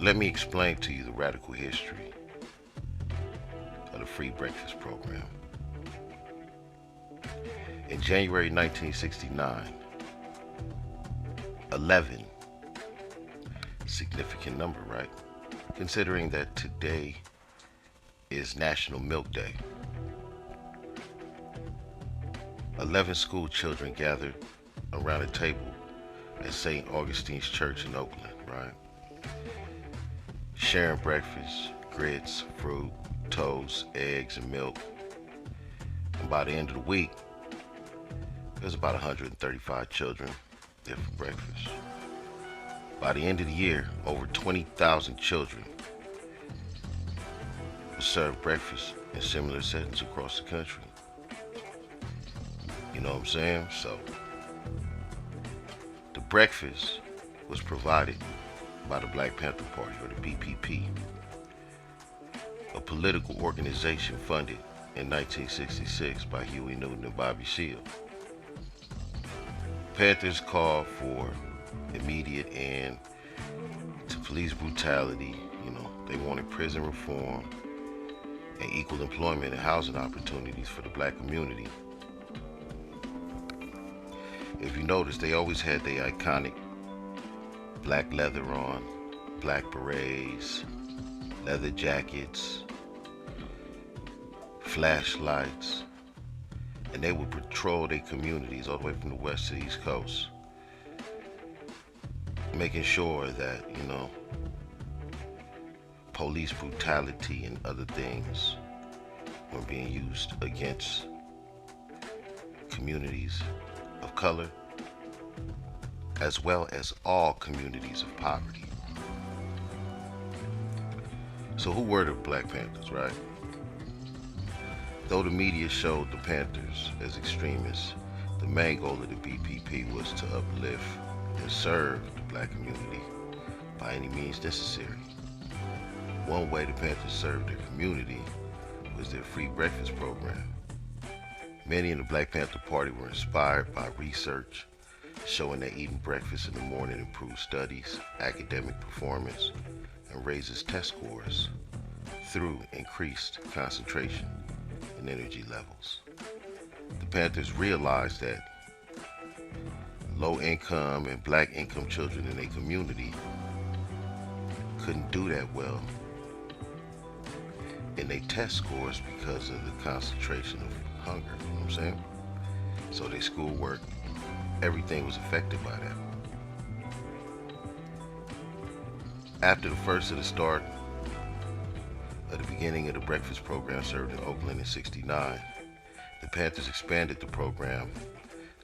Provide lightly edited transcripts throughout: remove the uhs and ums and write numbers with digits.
let me explain to you the radical history of the free breakfast program. In January 1969, 11, significant number, right? Considering that today is National Milk Day. 11 school children gathered around a table at St. Augustine's Church in Oakland, right? Sharing breakfast, grits, fruit, toast, eggs, and milk. And by the end of the week, there's about 135 children there for breakfast. By the end of the year, over 20,000 children will serve breakfast in similar settings across the country. You know what I'm saying? So, the breakfast was provided by the Black Panther Party, or the BPP, a political organization funded in 1966 by Huey Newton and Bobby Seale. Panthers called for immediate end to police brutality. They wanted prison reform and equal employment and housing opportunities for the black community. If you notice, they always had their iconic black leather on, black berets, leather jackets, flashlights, and they would patrol their communities all the way from the west to the east coast, making sure that, police brutality and other things were being used against communities of color, as well as all communities of poverty. So who were the Black Panthers, right? Though the media showed the Panthers as extremists, the main goal of the BPP was to uplift and serve the black community by any means necessary. One way the Panthers served their community was their free breakfast program. Many in the Black Panther Party were inspired by research showing that eating breakfast in the morning improves studies, academic performance, and raises test scores through increased concentration and energy levels. The Panthers realized that low income and black income children in their community couldn't do that well in their test scores because of the concentration of hunger, you know what I'm saying? So their schoolwork, everything was affected by that. After the first of the start of the beginning of the breakfast program served in Oakland in '69, the Panthers expanded the program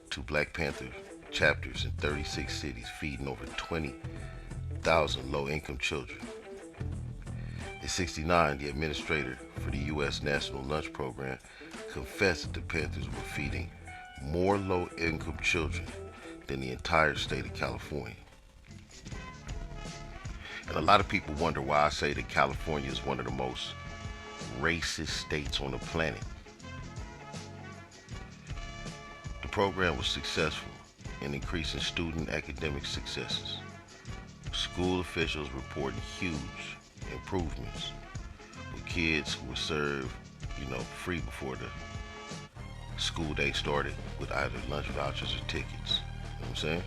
to Black Panther chapters in 36 cities, feeding over 20,000 low-income children. In '69, the administrator for the U.S. National Lunch Program confessed that the Panthers were feeding more low-income children than the entire state of California. And a lot of people wonder why I say that California is one of the most racist states on the planet. The program was successful in increasing student academic successes. School officials reported huge improvements with kids who were served, free before the school day started with either lunch vouchers or tickets. You know what I'm saying?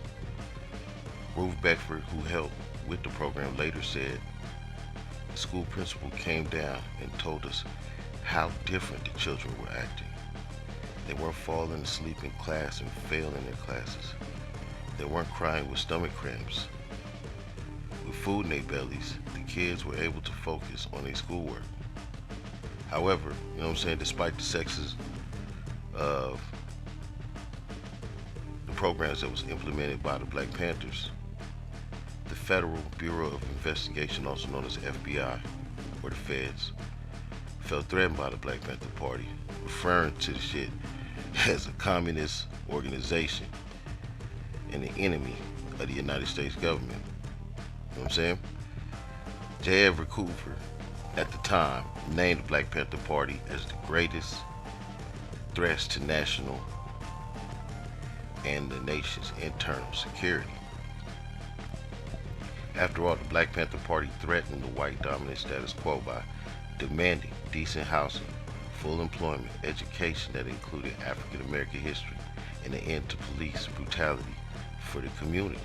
Ruth Beckford, who helped with the program, later said, the school principal came down and told us how different the children were acting. They weren't falling asleep in class and failing their classes. They weren't crying with stomach cramps. With food in their bellies, the kids were able to focus on their schoolwork. However, despite the sexism of the programs that was implemented by the Black Panthers, the Federal Bureau of Investigation, also known as the FBI, or the Feds, felt threatened by the Black Panther Party, referring to the shit as a communist organization and the enemy of the United States government. You know what I'm saying? J. Edgar Hoover, at the time, named the Black Panther Party as the greatest threats to national and the nation's internal security. After all, the Black Panther Party threatened the white dominant status quo by demanding decent housing, full employment, education that included African American history, and an end to police brutality for the community.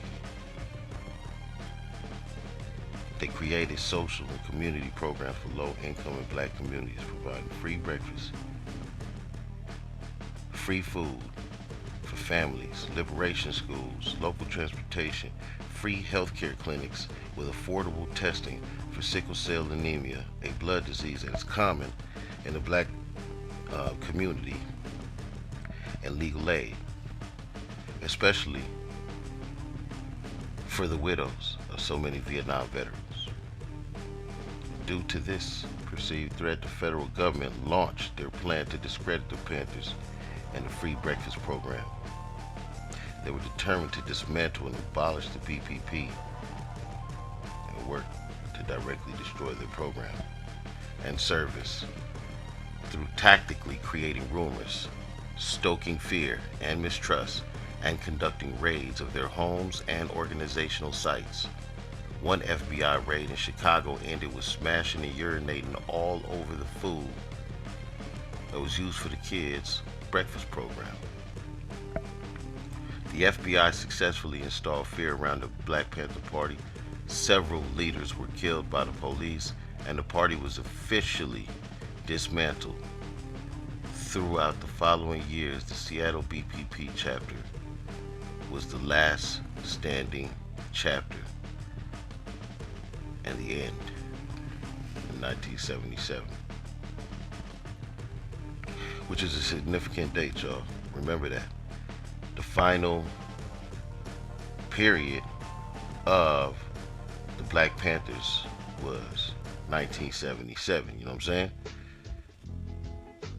They created social and community programs for low-income and black communities, providing free breakfast, free food for families, liberation schools, local transportation, free healthcare clinics with affordable testing for sickle cell anemia, a blood disease that is common in the black community, and legal aid, especially for the widows of so many Vietnam veterans. Due to this perceived threat, the federal government launched their plan to discredit the Panthers and the free breakfast program. They were determined to dismantle and abolish the BPP and work to directly destroy their program and service through tactically creating rumors, stoking fear and mistrust, and conducting raids of their homes and organizational sites. One FBI raid in Chicago ended with smashing and urinating all over the food that was used for the kids' breakfast program. The FBI successfully installed fear around the Black Panther Party. Several leaders were killed by the police, and the party was officially dismantled. Throughout the following years, the Seattle BPP chapter was the last standing chapter, and the end in 1977, which is a significant date, y'all. Remember that. The final period of the Black Panthers was 1977, you know what I'm saying?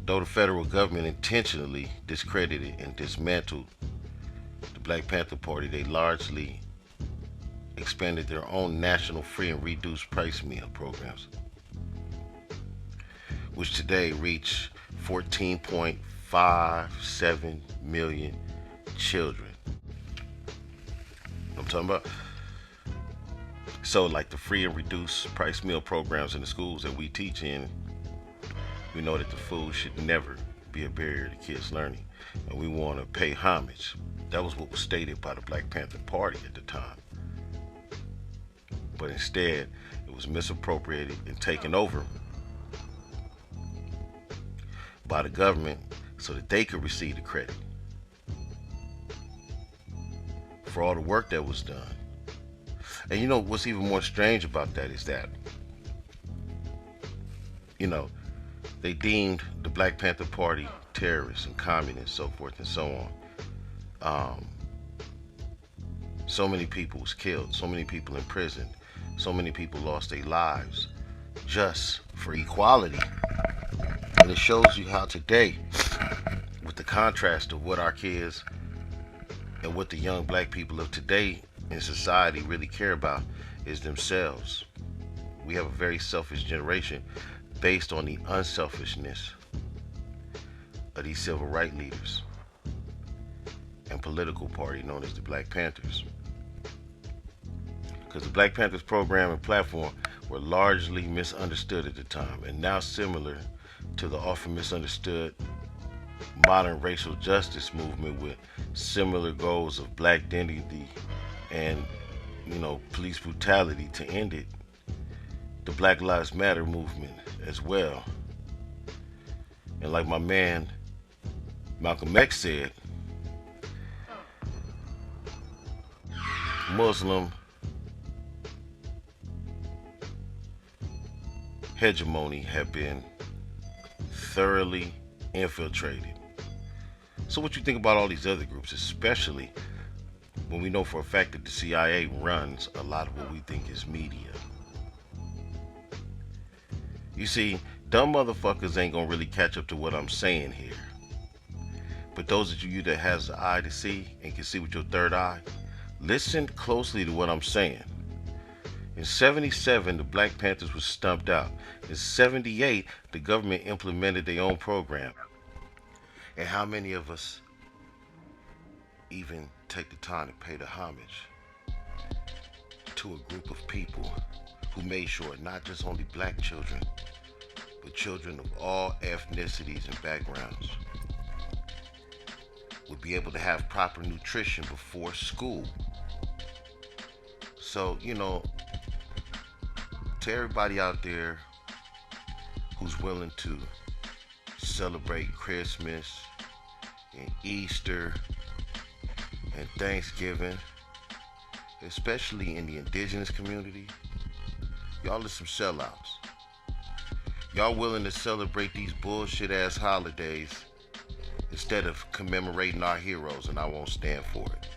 Though the federal government intentionally discredited and dismantled the Black Panther Party, they largely expanded their own national free and reduced price meal programs, which today reach 14.57 million children. I'm talking about. So like the free and reduced price meal programs in the schools that we teach in, we know that the food should never be a barrier to kids learning, and we want to pay homage. That was what was stated by the Black Panther Party at the time. But instead, it was misappropriated and taken over by the government so that they could receive the credit for all the work that was done. And you know what's even more strange about that is that, you know, they deemed the Black Panther Party terrorists and communists, so forth and so on. So many people was killed, so many people in prison, so many people lost their lives just for equality. And it shows you how today, with the contrast of what our kids and what the young black people of today in society really care about is themselves. We have a very selfish generation based on the unselfishness of these civil rights leaders and political party known as the Black Panthers. Because the Black Panthers program and platform were largely misunderstood at the time, and now similar to the often misunderstood modern racial justice movement with similar goals of black dignity and, you know, police brutality to end it. The Black Lives Matter movement as well. And like my man M.I.L.K said, Muslim hegemony have been thoroughly infiltrated. So what you think about all these other groups, especially when we know for a fact that the CIA runs a lot of what we think is media? You see, dumb motherfuckers ain't gonna really catch up to what I'm saying here. But those of you that has the eye to see and can see with your third eye, listen closely to what I'm saying. In 77, the Black Panthers was stumped out. In 78, the government implemented their own program. And how many of us even take the time to pay the homage to a group of people who made sure not just only black children, but children of all ethnicities and backgrounds would be able to have proper nutrition before school. So, to everybody out there who's willing to celebrate Christmas and Easter and Thanksgiving, especially in the indigenous community, y'all are some sellouts. Y'all willing to celebrate these bullshit ass holidays instead of commemorating our heroes, and I won't stand for it.